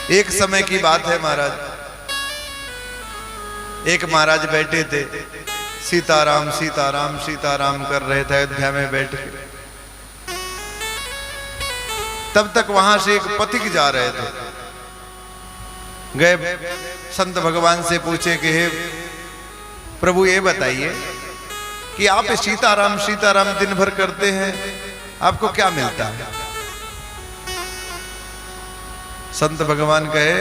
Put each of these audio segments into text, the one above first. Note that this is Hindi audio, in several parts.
एक समय की बात है महाराज, एक महाराज बैठे थे, सीताराम सीताराम सीताराम कर रहे थे अयोध्या में बैठ के। तब तक वहां से एक पथिक जा रहे थे, गए संत भगवान से पूछे कि हे प्रभु ये बताइए कि आप सीताराम सीताराम दिन भर करते हैं, आपको क्या मिलता है? संत भगवान कहे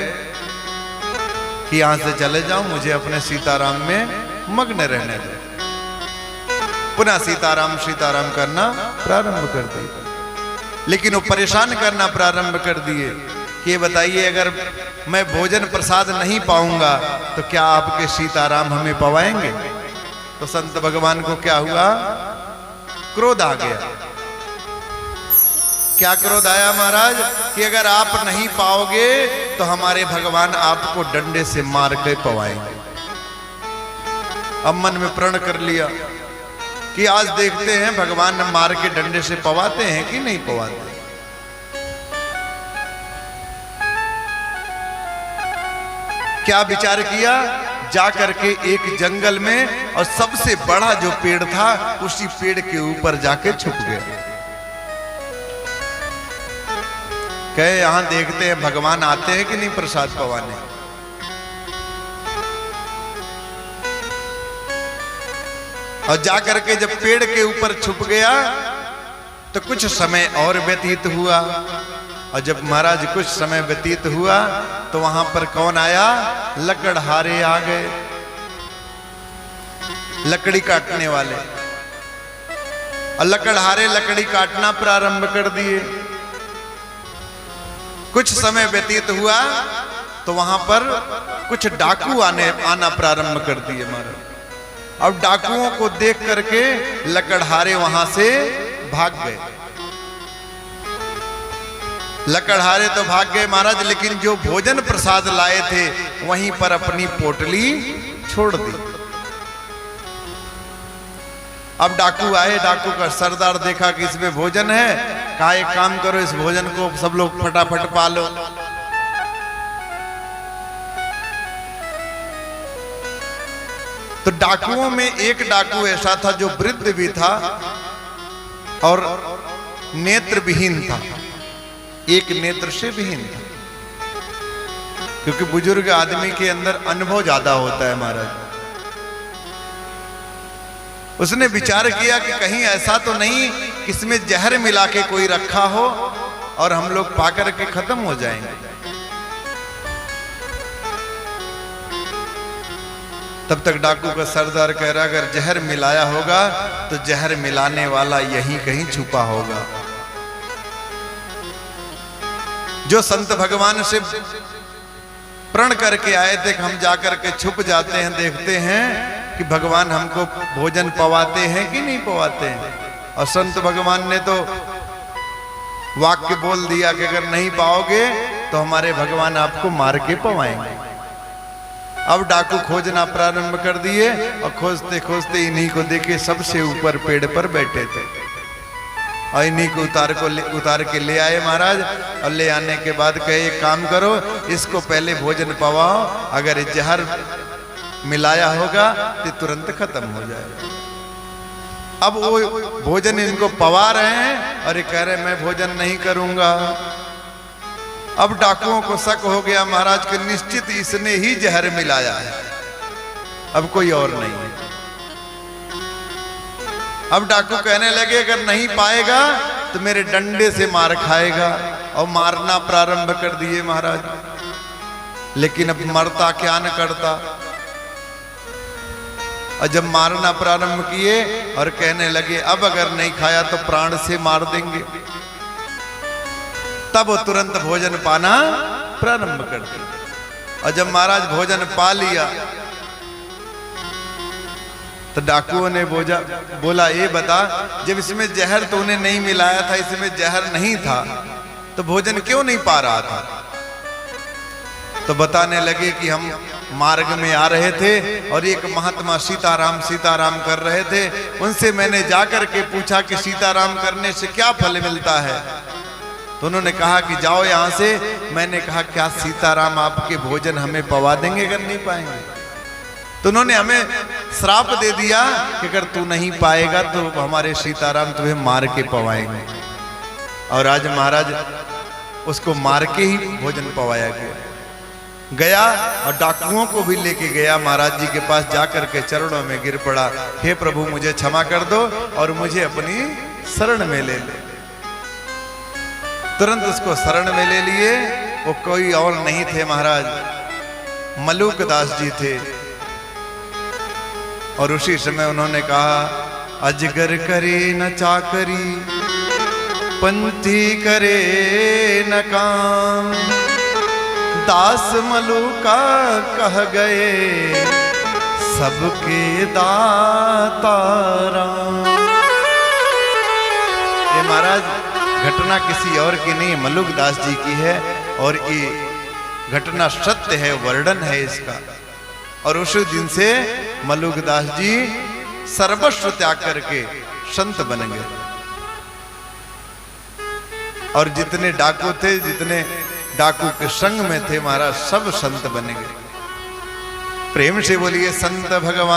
कि यहां से चले जाओ, मुझे अपने सीताराम में मग्न रहने दो। पुनः सीताराम सीताराम करना प्रारंभ कर दिए, लेकिन वो परेशान करना प्रारंभ कर दिए कि ये बताइए अगर मैं भोजन प्रसाद नहीं पाऊंगा तो क्या आपके सीताराम हमें पवाएंगे? तो संत भगवान को क्या हुआ? क्रोध आ गया। क्या क्रोध आया महाराज? कि अगर आप नहीं पाओगे तो हमारे भगवान आपको डंडे से मार के पवाएंगे। अब मन में प्रण कर लिया कि आज देखते हैं भगवान मार के डंडे से पवाते हैं कि नहीं पवाते। क्या विचार किया? जा करके एक जंगल में और सबसे बड़ा जो पेड़ था उसी पेड़ के ऊपर जाके छुप गया। कहे यहां देखते हैं भगवान आते हैं कि नहीं प्रसाद पवाने। और जाकर के जब पेड़ के ऊपर छुप गया तो कुछ समय और व्यतीत हुआ, और जब महाराज कुछ समय व्यतीत हुआ तो वहां पर कौन आया? लकड़हारे आ गए, लकड़ी काटने वाले। और लकड़हारे लकड़ी काटना प्रारंभ कर दिए। कुछ समय व्यतीत हुआ तो वहां पर कुछ डाकू आना प्रारंभ कर दिए महाराज। अब डाकुओं को देख करके लकड़हारे वहां से भाग गए। लकड़हारे तो भाग गए महाराज, लेकिन जो भोजन प्रसाद लाए थे वहीं पर अपनी पोटली छोड़ दी। अब डाकू आए, डाकू का सरदार देखा कि इसमें भोजन है, कहा एक काम करो इस भोजन को सब लोग फटाफट पालो। तो डाकुओं में एक डाकू ऐसा था जो वृद्ध भी था और नेत्र विहीन था, एक नेत्र से विहीन था, क्योंकि बुजुर्ग आदमी के अंदर अनुभव ज्यादा होता है महाराज। उसने विचार किया कि कहीं ऐसा तो नहीं इसमें जहर मिला के कोई रखा हो और हम लोग पाकर के खत्म हो जाएंगे। तब तक डाकू का सरदार कह रहा अगर जहर मिलाया होगा तो जहर मिलाने वाला यहीं कहीं छुपा होगा। जो संत भगवान से प्रण करके आए थे कि हम जाकर के छुप जाते हैं, देखते हैं कि भगवान हमको भोजन पवाते हैं कि नहीं पवाते हैं। और संत भगवान ने तो वाक्य बोल दिया कि अगर नहीं पाओगे तो हमारे भगवान आपको मार के पवाएंगे। अब डाकू खोजना प्रारंभ कर दिए और खोजते खोजते इन्हीं को देखे सबसे ऊपर पेड़ पर बैठे थे, और इन्हीं को उतार के ले आए महाराज। और ले आने के बाद कहे एक काम करो, इसको पहले भोजन पवाओ, अगर जहर मिलाया होगा तो तुरंत खत्म हो जाएगा। अब वो भोजन इनको पवा रहे हैं और ये कह रहे मैं भोजन नहीं करूंगा। अब डाकुओं को शक हो गया महाराज कि निश्चित इसने ही जहर मिलाया है, अब कोई और नहीं है। अब डाकू कहने लगे अगर नहीं पाएगा तो मेरे डंडे से मार खाएगा, और मारना प्रारंभ कर दिए महाराज। लेकिन अब मरता क्या न करता। और जब मारना प्रारंभ किए और कहने लगे अब अगर नहीं खाया तो प्राण से मार देंगे, तब वो तुरंत भोजन पाना प्रारंभ कर दिया। और जब महाराज भोजन पा लिया तो डाकुओं ने बोला ये बता, जब इसमें जहर तूने नहीं मिलाया था, इसमें जहर नहीं था, तो भोजन क्यों नहीं पा रहा था? तो बताने लगे कि हम मार्ग में आ रहे थे और एक महात्मा सीताराम सीताराम कर रहे थे, उनसे मैंने जाकर के पूछा कि सीताराम करने से क्या फल मिलता है। तो उन्होंने कहा कि जाओ यहां से। मैंने कहा क्या सीताराम आपके भोजन हमें पवा देंगे? अगर नहीं पाएंगे तो उन्होंने हमें श्राप दे दिया कि अगर तू नहीं पाएगा तो हमारे सीताराम तुम्हें मार के पवाएंगे। और आज महाराज उसको मार के ही भोजन पवाया गया और डाकुओं को भी लेके गया महाराज जी के पास, जाकर के चरणों में गिर पड़ा, हे प्रभु मुझे क्षमा कर दो और मुझे अपनी शरण में ले ले। तुरंत उसको शरण में ले लिए। वो कोई और नहीं थे महाराज, मलूक दास जी थे। और उसी समय उन्होंने कहा, अजगर करे न चाकरी, पंथी करे न काम, दास मलूका कह गए सबके दाता राम। ये महाराज घटना किसी और की नहीं, मलूक दास जी की है और ये घटना सत्य है, वर्णन है इसका। और उस दिन से मलूक दास जी सर्वस्व त्याग करके संत बन गए। और जितने डाकू थे, जितने डाकू के संग में थे महाराज, सब संत बन गए। प्रेम से बोलिए संत भगवान